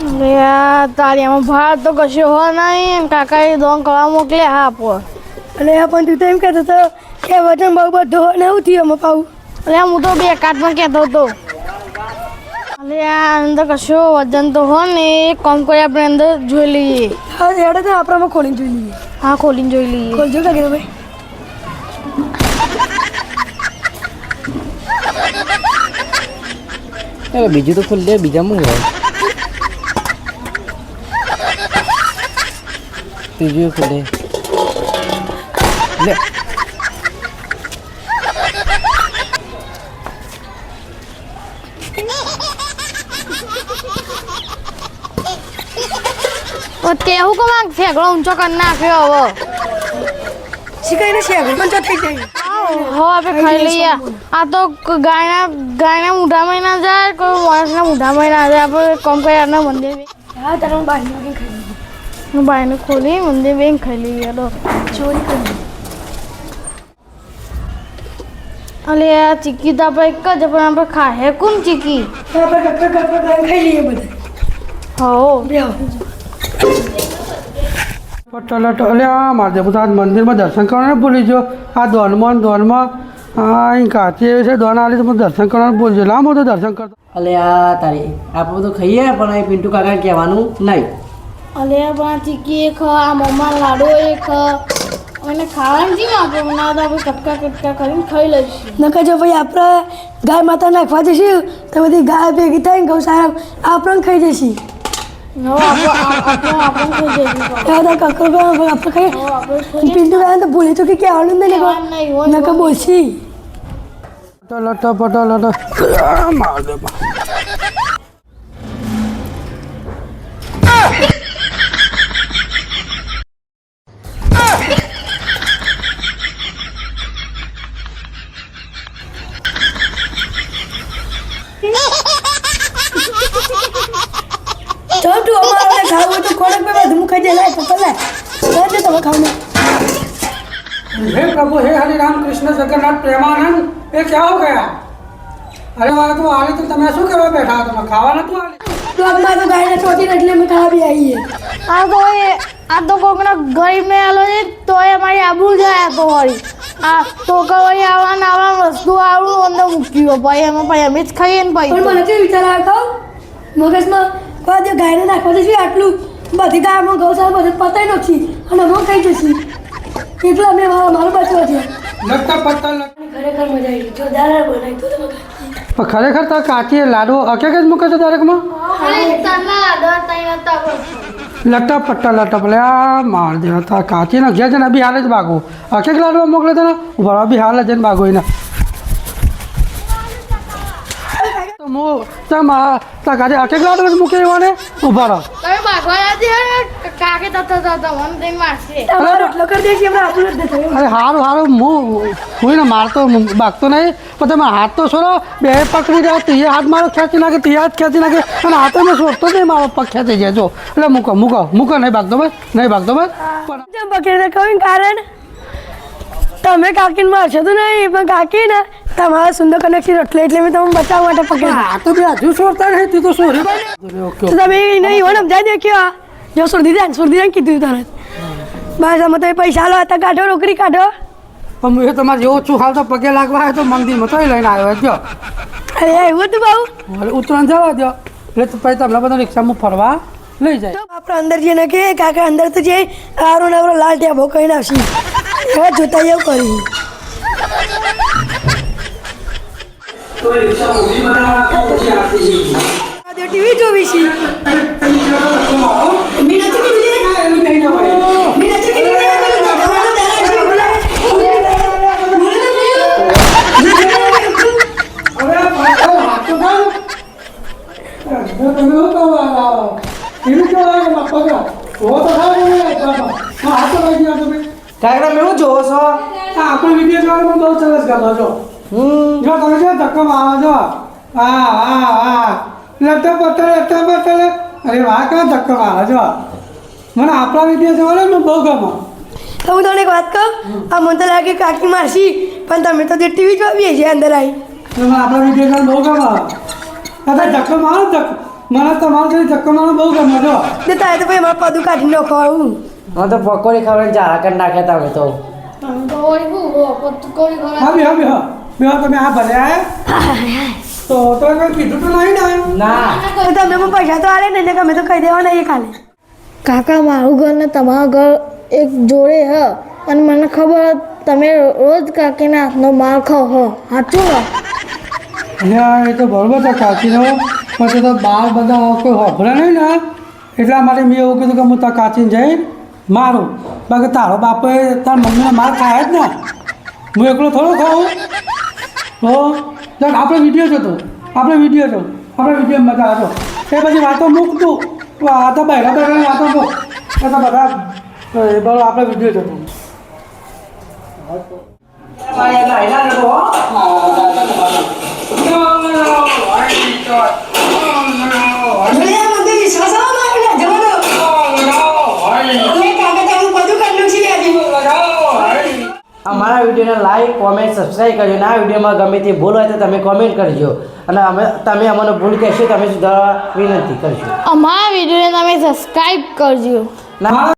યાર તારી આમાં ભાત તો કશો હો નહીં કાકાએ દોન કરવા મોકલે હા આપો અને પણ તું તો એમ કહેતો હતો કે વજન બહુ બધો ને એવું થયું અમે પાવું એટલે હું તો બે કાટમાં કહેતો હતો અરે આ અંદર કશો વજન તો હો ને એક કામ કરી આપણે અંદર જોઈ લઈએ હા એડે તો આપણામાં ખોલીને જોઈ લઈએ હા ખોલીને જોઈ લઈએ ખોલજો કાકી ભાઈ બીજું તો ખોલ દે બીજા શું હોય ત્રીજું ખોલ દે લે તેવું કમાં ફેગડો ઊંચો કરી નાખ્યો હવે શીખાઈને છે ઊંચો થઈ જાય હો આપણે ખાઈ લઈએ આ તો ગાયના મૂઢામાં ના જાય કોઈ માણસના મૂઢામાં ના જાય આપણે કામ કરી આના મંદિર હા તારે હું બહાર નીકળી ખાઈ લઈએ હું બાયને ખોલી મંદિર બેન ખાઈ લઈએ તો ચોરી કરી અલે આ ચીકી તો આપણે એક જ પણ આપણે ખાહે કોણ ચીકી આપણે કકર ખાઈ લઈએ બધા હો બેહો પટલ અલ્યા મારે આજ મંદિરમાં દર્શન કરવાનું ભૂલી ગયો આ દોનમાં અહીં કાચી એવી છે દોન આલી તો દર્શન કરવાનું ભૂલજો લાંબો તો દર્શન કરતો અલે આ તારી આપણે તો ખાઈએ પણ એ પિન્ટુ કાકા કહેવાનું નહીં અલે પણ ચીકી એ ખા આ મમ્મા લાડુ એ ખા અને ખાવાનું જી આપણે બનાવતા આપણે કટકા કરીને ખાઈ લઈશું નકર જો ભાઈ આપણે ગાય માતા નાખવા જઈશું તો બધી ગાય ભેગી થઈને ગૌશાળા આપણને ખાઈ જઈશું પિન્ટુ તો ભૂલી તો કે કહેવાનું નહીં નકર બોલશી પટલ માર દે ચાલ તું અમારે ખાવું તો ખોરાક पे બધું ખાઈ જાય પકડ લે તમે ખાવ हे प्रभु हे हरि राम कृष्ण जगन्नाथ प्रेमानंद ये क्या हो गया अरे वाला तो आले तो તમે શું કરવા બેઠા તમે ખાવા નતું આલે તો અમાર તો ગાયને ચોટી એટલે અમે ખાવા બી આવીએ આ તો કોકના ગરીબને આલો છે તોય અમારી આબરૂ જાય તો વળી આ તો કઈ આવા વસ્તુ આવું અંદર મૂક્યું ભાઈ અમે જ ખાઈએ ને ભાઈ પણ મને કેવું વિચાર આવ્યો મગજમાં કોઈ ગાયને નાખવા જશે આટલું બધી ગાયમાં ગૌશાળા બધું પતાઈ નાખી અને અમે ખાઈ જશે એટલે અમે મારું બચવા છે લટકા પટ્ટા ખરેખર મજા આવી જોરદાર બનાવી તો તમે પણ ખરેખર તો કાચી લાડુ અકે જ મૂકે છે દરેકમાં લટ્ટા પટ્ટા ભલે આ માર દે તા કાચી ના ઘેર જઈને બી હાલ જ ભાગો અકે લાડુ મોકલે તને ઉભા બી હાલ જઈને ભાગો એને તો મો તા કાચી અકે લાડુ જ મૂકે એવાને ઉભા રહો તમે ભાગવા કાકે તતા મન દઈને મારશે રોટલો કરી દેશે આપણે આપણું જ થયું અરે હારું હું ને મારતો ભાગતો નહીં પણ તમે હાથ તો છોડો બે પકડી જાય તે હાથ મારો ખેંચી નાખે તે હાથ ખેંચી નાખે અને હાથે મેં છોડતો નહીં મારો પગ ખેંચી જાય જો એટલે મૂકો નહીં ભાગતો બસ પણ પકડીને કહ્યું કારણ તમે કાકીને મારશો તો નહીં પણ કાકી ને તમારા સુંદર કનેક્શન એટલે મેં તમે બચાવવા માટે પકડ્યા આ તો બે હજુ છોડતા નહીં તું તો સોરી તો તમે નહીં હોય સમજાય દેખ્યો જો સુરદી જાય કીધું તરત બસ અમે તો પૈસા લો હતા કાઢો નોકરી કાઢો પણ હું તમારે જેવો છું હાલ તો પગે લાગવા હોય તો મંદિરમાં તો લઈને આવ્યો જો અરે એવું હતું બહુ ઉત્તરાયણ જવા દો એટલે તો પછી તમને બધા રિક્ષામાં ફરવા લઈ જાય આપણે અંદર જઈને કે કાકા અંદર તો જઈ આરો નવરો લાલ ટેબો કઈ નાખી હવે જોતા એવું કરી ટીવી જોવી છે કાકા મેં જોવો છો આપણે વિડીયો જોવામાં બહુ સરસ ગમો છો જો તમે જો ધક્કો મારો છો હા લટ્ટા પટ્ટા અરે વાહ કા ધક્કો મારો છો મને આપણા વિડીયો જોવાનો મને બહુ ગમો તો હું તમને એક વાત કહું આ મને તો લાગે કાકી મારશી પણ તમે તો જે ટીવી જોવી છે અંદર આવી મને આપણા વિડીયો જોવાનો બહુ ગમો ધક્કો મારો મને તમારા ઘરે ચક્કર મારવાનું બહુ ગમે જો તે તારે તો ભાઈ મારે પદું કાઢી નાખો આવું મને તો પકોડી ખાવાની ચારા કરી નાખે તમે તો તમે તો વળી શું પકોડી ખવડાવો. હા બે તમે આ ભલે આયા તો કોઈ કીધું તો નહીં ને ના તો તમે પણ પૈસા તો આલે ને એટલે અમે તો કહી દેવાના એ ખાલે કાકા મારું ઘર ને તમારું ઘર એક જોડે હ અને મને ખબર તમે રોજ કાકીના હાથનો માર ખાઓ હો સાચું ને અહીંયા એ તો બરોબર છે કાચીનો પછી તો બાર બધા કોઈ હોભળે નહીં ને એટલા માટે મેં એવું કીધું કે હું તાર કાચીને જઈને મારું બાકી તારો બાપે તાર મમ્મીને માર ખાય જ ને હું એકલો થોડો ખાઉં તો ચાલ આપણે વિડીયો જોતો આપણે વિડીયો મજા આવતો એ પછી વાતો મૂકતું આ તો બહેરા બહેરાની વાતો મૂક એ તો બધા બરોબર આપણે વિડીયો જોતો વિશ્વાસ અમારા વિડીયોને લાઈક કોમેન્ટ સબસ્ક્રાઈબ કરજો અને આ વિડીયોમાં ગમે તે ભૂલ હોય તો તમે કોમેન્ટ કરજો અને તમે અમને ભૂલ કહેશો તમે સુધારવા વિનંતી કરજો અમારા વિડીયોને તમે સબસ્ક્રાઈબ કરજો ના